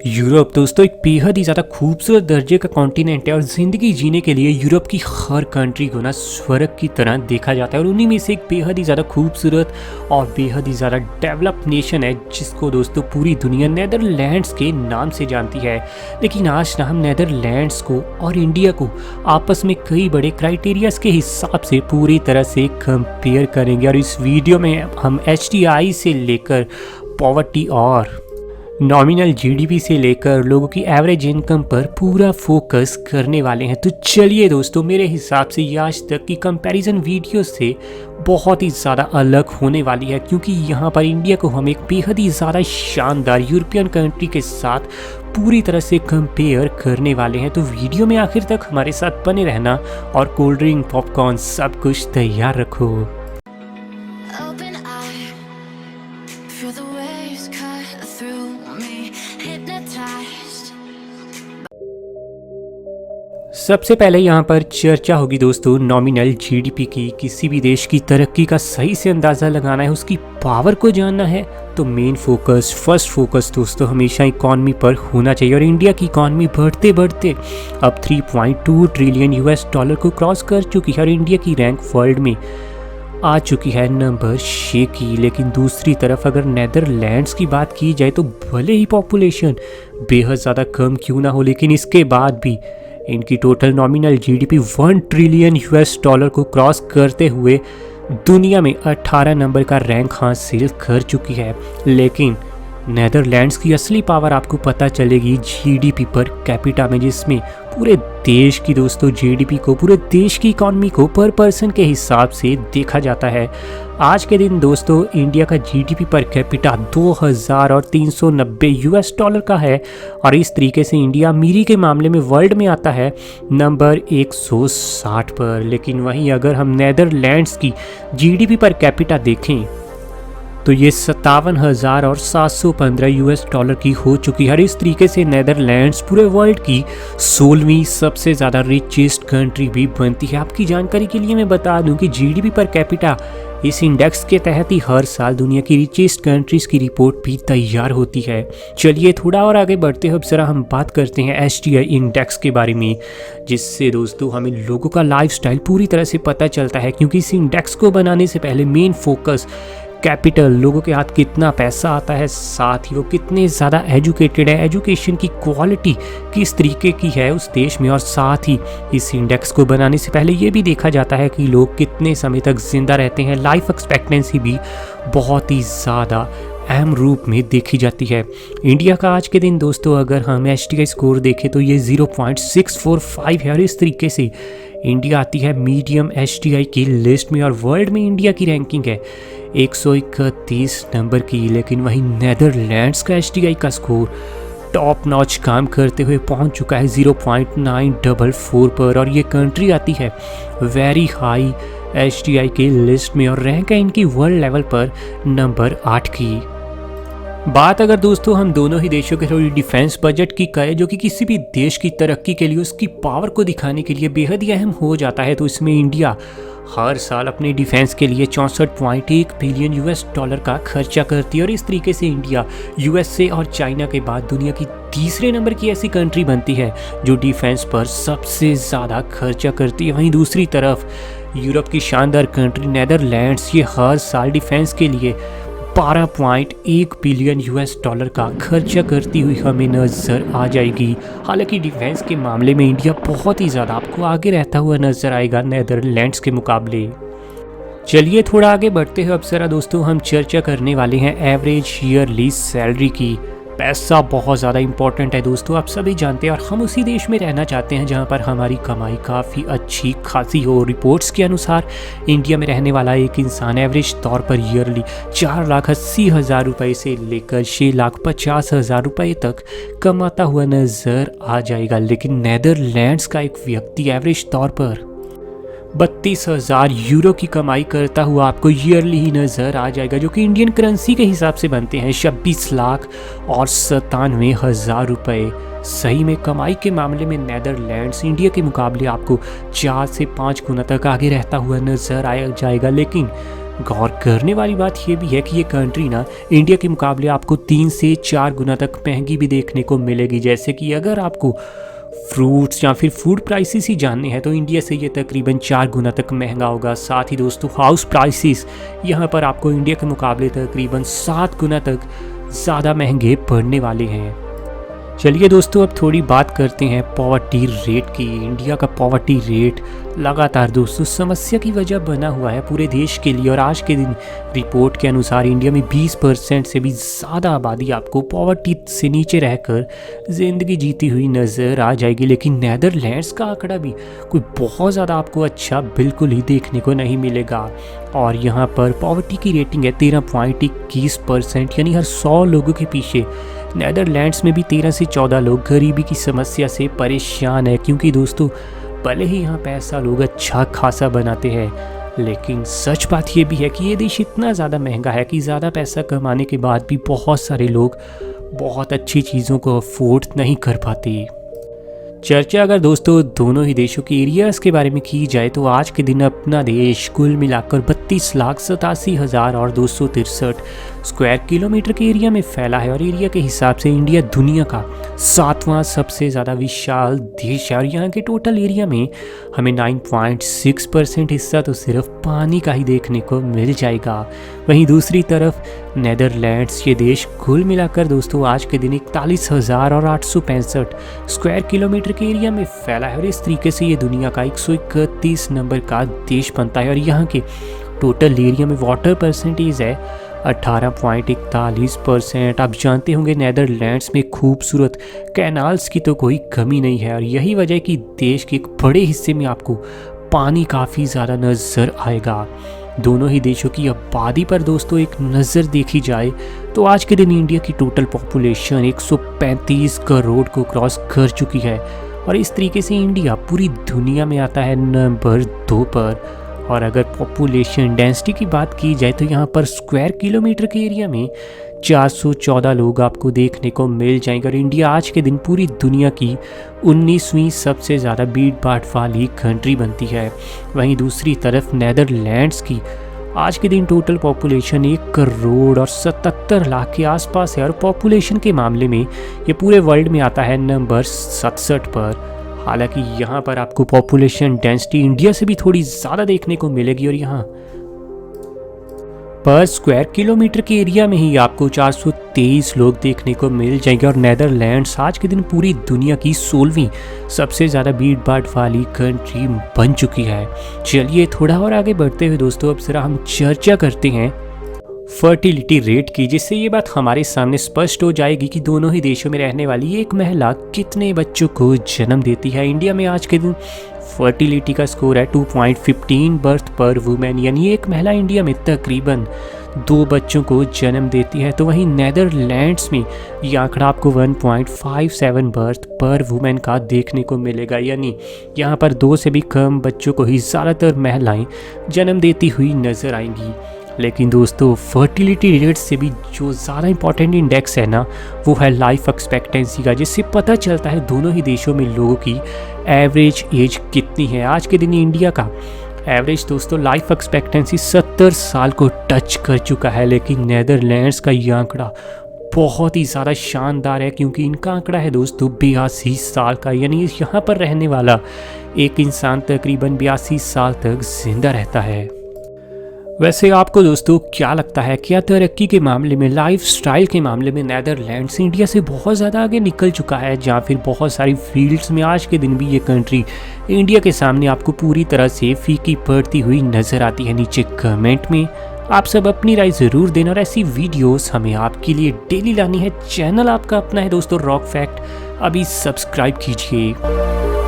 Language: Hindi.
यूरोप दोस्तों एक बेहद ही ज़्यादा खूबसूरत दर्जे का कॉन्टिनेंट है और ज़िंदगी जीने के लिए यूरोप की हर कंट्री को ना स्वर्ग की तरह देखा जाता है और उन्हीं में से एक बेहद ही ज़्यादा खूबसूरत और बेहद ही ज़्यादा डेवलप नेशन है जिसको दोस्तों पूरी दुनिया नेदरलैंड्स के नाम से जानती है। लेकिन आज ना हम नेदरलैंड्स को और इंडिया को आपस में कई बड़े क्राइटेरियाज के हिसाब से पूरी तरह से कंपेयर करेंगे और इस वीडियो में हम HDI से लेकर पॉवर्टी और नॉमिनल जीडीपी से लेकर लोगों की एवरेज इनकम पर पूरा फोकस करने वाले हैं। तो चलिए दोस्तों, मेरे हिसाब से ये आज तक की कंपैरिजन वीडियो से बहुत ही ज़्यादा अलग होने वाली है, क्योंकि यहाँ पर इंडिया को हम एक बेहद ही ज़्यादा शानदार यूरोपियन कंट्री के साथ पूरी तरह से कंपेयर करने वाले हैं। तो वीडियो में आखिर तक हमारे साथ बने रहना और कोल्ड ड्रिंक, पॉपकॉर्न सब कुछ तैयार रखो। Open eye, feel the waves cut through me, hypnotized. सबसे पहले यहाँ पर चर्चा होगी दोस्तों नॉमिनल जीडीपी की। किसी भी देश की तरक्की का सही से अंदाज़ा लगाना है, उसकी पावर को जानना है, तो मेन फोकस, फर्स्ट फोकस दोस्तों हमेशा इकॉनमी पर होना चाहिए। और इंडिया की इकॉनमी बढ़ते बढ़ते अब 3.2 ट्रिलियन US डॉलर को क्रॉस कर चुकी है और इंडिया की रैंक वर्ल्ड में आ चुकी है नंबर 6 की। लेकिन दूसरी तरफ अगर नेदरलैंड्स की बात की जाए तो भले ही पॉपुलेशन बेहद ज़्यादा कम क्यों ना हो, लेकिन इसके बाद भी इनकी total nominal GDP 1 trillion US dollar को क्रॉस करते हुए दुनिया में 18 नंबर का रैंक हासिल कर चुकी है। लेकिन नेदरलैंड्स की असली पावर आपको पता चलेगी जीडीपी पर कैपिटा में, जिसमें पूरे देश की दोस्तों जीडीपी को, पूरे देश की इकॉनमी को पर पर्सन के हिसाब से देखा जाता है। आज के दिन दोस्तों इंडिया का GDP per capita 2390 US dollar का है और इस तरीके से इंडिया अमीरी के मामले में वर्ल्ड में आता है नंबर 160 पर। लेकिन वहीं अगर हम नेदरलैंड्स की जीडीपी पर कैपिटा देखें तो ये 57,715 US डॉलर की हो चुकी है। और इस तरीके से नेदरलैंड्स पूरे वर्ल्ड की 16वीं सबसे ज़्यादा रिचेस्ट कंट्री भी बनती है। आपकी जानकारी के लिए मैं बता दूं कि जीडीपी पर कैपिटा इस इंडेक्स के तहत ही हर साल दुनिया की रिचेस्ट कंट्रीज़ की रिपोर्ट भी तैयार होती है। चलिए थोड़ा और आगे बढ़ते हुए अब जरा हम बात करते हैं HDI इंडेक्स के बारे में, जिससे दोस्तों हमें लोगों का लाइफस्टाइल पूरी तरह से पता चलता है। क्योंकि इस इंडेक्स को बनाने से पहले मेन फोकस कैपिटल, लोगों के हाथ कितना पैसा आता है, साथ ही वो कितने ज़्यादा एजुकेटेड है, एजुकेशन की क्वालिटी किस तरीके की है उस देश में, और साथ ही इस इंडेक्स को बनाने से पहले ये भी देखा जाता है कि लोग कितने समय तक ज़िंदा रहते हैं। लाइफ एक्सपेक्टेंसी भी बहुत ही ज़्यादा अहम रूप में देखी जाती है। इंडिया का आज के दिन दोस्तों अगर हम HDI स्कोर देखें तो ये 0.645 है और इस तरीके से इंडिया आती है मीडियम HDI की लिस्ट में। और वर्ल्ड में इंडिया की रैंकिंग है 131 नंबर की। लेकिन वहीं नेदरलैंड्स का HDI का स्कोर टॉप नॉच काम करते हुए पहुंच चुका है 0.944 पर और ये कंट्री आती है वेरी हाई HDI के लिस्ट में और रैंक है इनकी वर्ल्ड लेवल पर नंबर 8 की। बात अगर दोस्तों हम दोनों ही देशों के थोड़ी डिफेंस बजट की करें, जो कि किसी भी देश की तरक्की के लिए उसकी पावर को दिखाने के लिए बेहद ही अहम हो जाता है, तो इसमें इंडिया हर साल अपने डिफेंस के लिए 64.1 बिलियन US डॉलर का खर्चा करती है। और इस तरीके से इंडिया USA और चाइना के बाद दुनिया की तीसरे नंबर की ऐसी कंट्री बनती है जो डिफेंस पर सबसे ज़्यादा खर्चा करती है। वहीं दूसरी तरफ यूरोप की शानदार कंट्री नेदरलैंड्स ये हर साल डिफेंस के लिए 12.1 बिलियन US डॉलर का खर्चा करती हुई हमें नज़र आ जाएगी। हालांकि डिफेंस के मामले में इंडिया बहुत ही ज़्यादा आपको आगे रहता हुआ नज़र आएगा नेदरलैंड्स के मुकाबले। चलिए थोड़ा आगे बढ़ते हुए अब जरा दोस्तों हम चर्चा करने वाले हैं एवरेज ईयरली सैलरी की। पैसा बहुत ज़्यादा इंपॉर्टेंट है दोस्तों, आप सभी जानते हैं, और हम उसी देश में रहना चाहते हैं जहां पर हमारी कमाई काफ़ी अच्छी खासी हो। रिपोर्ट्स के अनुसार इंडिया में रहने वाला एक इंसान एवरेज तौर पर ईयरली 4,80,000 रुपये से लेकर 6,50,000 रुपये तक कमाता हुआ नज़र आ जाएगा। लेकिन नेदरलैंड्स का एक व्यक्ति एवरेज तौर पर 32,000 यूरो की कमाई करता हुआ आपको ईयरली ही नज़र आ जाएगा, जो कि इंडियन करेंसी के हिसाब से बनते हैं 26,97,000 रुपये। सही में कमाई के मामले में नेदरलैंड्स इंडिया के मुकाबले आपको 4 से 5 गुना तक आगे रहता हुआ नज़र आया जाएगा। लेकिन गौर करने वाली बात यह भी है कि ये कंट्री ना इंडिया के मुकाबले आपको 3 से 4 गुना तक महंगी भी देखने को मिलेगी। जैसे कि अगर आपको फ्रूट्स या फिर फूड प्राइसेस ही जानने हैं तो इंडिया से ये तकरीबन 4 गुना तक महंगा होगा। साथ ही दोस्तों हाउस प्राइसेस यहाँ पर आपको इंडिया के मुकाबले तकरीबन 7 गुना तक ज़्यादा महंगे पड़ने वाले हैं। चलिए दोस्तों अब थोड़ी बात करते हैं पॉवर्टी रेट की। इंडिया का पॉवर्टी रेट लगातार दोस्तों समस्या की वजह बना हुआ है पूरे देश के लिए, और आज के दिन रिपोर्ट के अनुसार इंडिया में 20% से भी ज़्यादा आबादी आपको पॉवर्टी से नीचे रहकर ज़िंदगी जीती हुई नज़र आ जाएगी। लेकिन नेदरलैंड्स का आंकड़ा भी कोई बहुत ज़्यादा आपको अच्छा बिल्कुल ही देखने को नहीं मिलेगा, और यहाँ पर पॉवर्टी की रेटिंग है 13.21%, यानी हर 100 लोगों के पीछे नेदरलैंड्स में भी 13 से 14 लोग गरीबी की समस्या से परेशान है। क्योंकि दोस्तों भले ही यहाँ पैसा लोग अच्छा खासा बनाते हैं, लेकिन सच बात ये भी है कि ये देश इतना ज़्यादा महंगा है कि ज़्यादा पैसा कमाने के बाद भी बहुत सारे लोग बहुत अच्छी चीज़ों को अफोर्ड नहीं कर पाते। चर्चा अगर दोस्तों दोनों ही देशों के एरियाज़ के बारे में की जाए तो आज के दिन अपना देश कुल मिलाकर 32,87,263 स्क्वायर किलोमीटर के एरिया में फैला है, और एरिया के हिसाब से इंडिया दुनिया का 7वां सबसे ज़्यादा विशाल देश है। और यहाँ के टोटल एरिया में हमें 9.6% हिस्सा तो सिर्फ पानी का ही देखने को मिल जाएगा। वहीं दूसरी तरफ नेदरलैंड्स ये देश कुल मिलाकर दोस्तों आज के दिन 41,865 स्क्वायर किलोमीटर के एरिया में फैला है, और इस तरीके से ये दुनिया का 131 नंबर का देश बनता है। और यहाँ के टोटल एरिया में वाटर परसेंटेज है 18.41%। आप जानते होंगे नेदरलैंड्स में खूबसूरत कैनाल्स की तो कोई कमी नहीं है, और यही वजह है कि देश के एक बड़े हिस्से में आपको पानी काफ़ी ज़्यादा नज़र आएगा। दोनों ही देशों की आबादी पर दोस्तों एक नज़र देखी जाए तो आज के दिन इंडिया की टोटल पॉपुलेशन 135 करोड़ को क्रॉस कर चुकी है, और इस तरीके से इंडिया पूरी दुनिया में आता है नंबर 2 पर। और अगर पॉपुलेशन डेंसिटी की बात की जाए तो यहाँ पर स्क्वायर किलोमीटर के एरिया में 414 लोग आपको देखने को मिल जाएंगे, और इंडिया आज के दिन पूरी दुनिया की 19वीं सबसे ज़्यादा भीड़ भाड़ वाली कंट्री बनती है। वहीं दूसरी तरफ नेदरलैंड्स की आज के दिन टोटल पॉपुलेशन 1 करोड़ और 77 लाख के आसपास है, और पॉपुलेशन के मामले में ये पूरे वर्ल्ड में आता है नंबर 67 पर। हालांकि यहाँ पर आपको पॉपुलेशन डेंसिटी इंडिया से भी थोड़ी ज़्यादा देखने को मिलेगी, और यहाँ पर स्क्वायर किलोमीटर के एरिया में ही आपको 423 लोग देखने को मिल जाएंगे। और नेदरलैंड्स आज के दिन पूरी दुनिया की 16वीं सबसे ज़्यादा भीड़ भाड़ वाली कंट्री बन चुकी है। चलिए थोड़ा और आगे बढ़ते हुए दोस्तों अब जरा हम चर्चा करते हैं फर्टिलिटी रेट की, जिससे ये बात हमारे सामने स्पष्ट हो जाएगी कि दोनों ही देशों में रहने वाली एक महिला कितने बच्चों को जन्म देती है। इंडिया में आज के दिन फर्टिलिटी का स्कोर है 2.15 बर्थ पर वुमेन, यानी एक महिला इंडिया में तकरीबन 2 बच्चों को जन्म देती है। तो वहीं नेदरलैंड्स में ये आंकड़ा आपको 1.57 बर्थ पर वुमेन का देखने को मिलेगा, यानी यहाँ पर 2 से भी कम बच्चों को ही ज़्यादातर महिलाएं जन्म देती हुई नज़र आएंगी। लेकिन दोस्तों फर्टिलिटी रेट से भी जो ज़्यादा इंपॉर्टेंट इंडेक्स है ना वो है लाइफ एक्सपेक्टेंसी का, जिससे पता चलता है दोनों ही देशों में लोगों की एवरेज एज कितनी है। आज के दिन इंडिया का एवरेज दोस्तों लाइफ एक्सपेक्टेंसी 70 साल को टच कर चुका है, लेकिन नेदरलैंड्स का ये आंकड़ा बहुत ही ज़्यादा शानदार है, क्योंकि इनका आंकड़ा है दोस्तों 82 साल का, यानी यहाँ पर रहने वाला एक इंसान तकरीबन 82 साल तक जिंदा रहता है। वैसे आपको दोस्तों क्या लगता है, क्या तरक्की के मामले में, लाइफस्टाइल के मामले में नेदरलैंड्स इंडिया से बहुत ज़्यादा आगे निकल चुका है, या फिर बहुत सारी फील्ड्स में आज के दिन भी ये कंट्री इंडिया के सामने आपको पूरी तरह से फीकी पड़ती हुई नज़र आती है? नीचे कमेंट में आप सब अपनी राय ज़रूर देना, और ऐसी वीडियोस हमें आपके लिए डेली लानी है। चैनल आपका अपना है दोस्तों रॉक फैक्ट, अभी सब्सक्राइब कीजिए।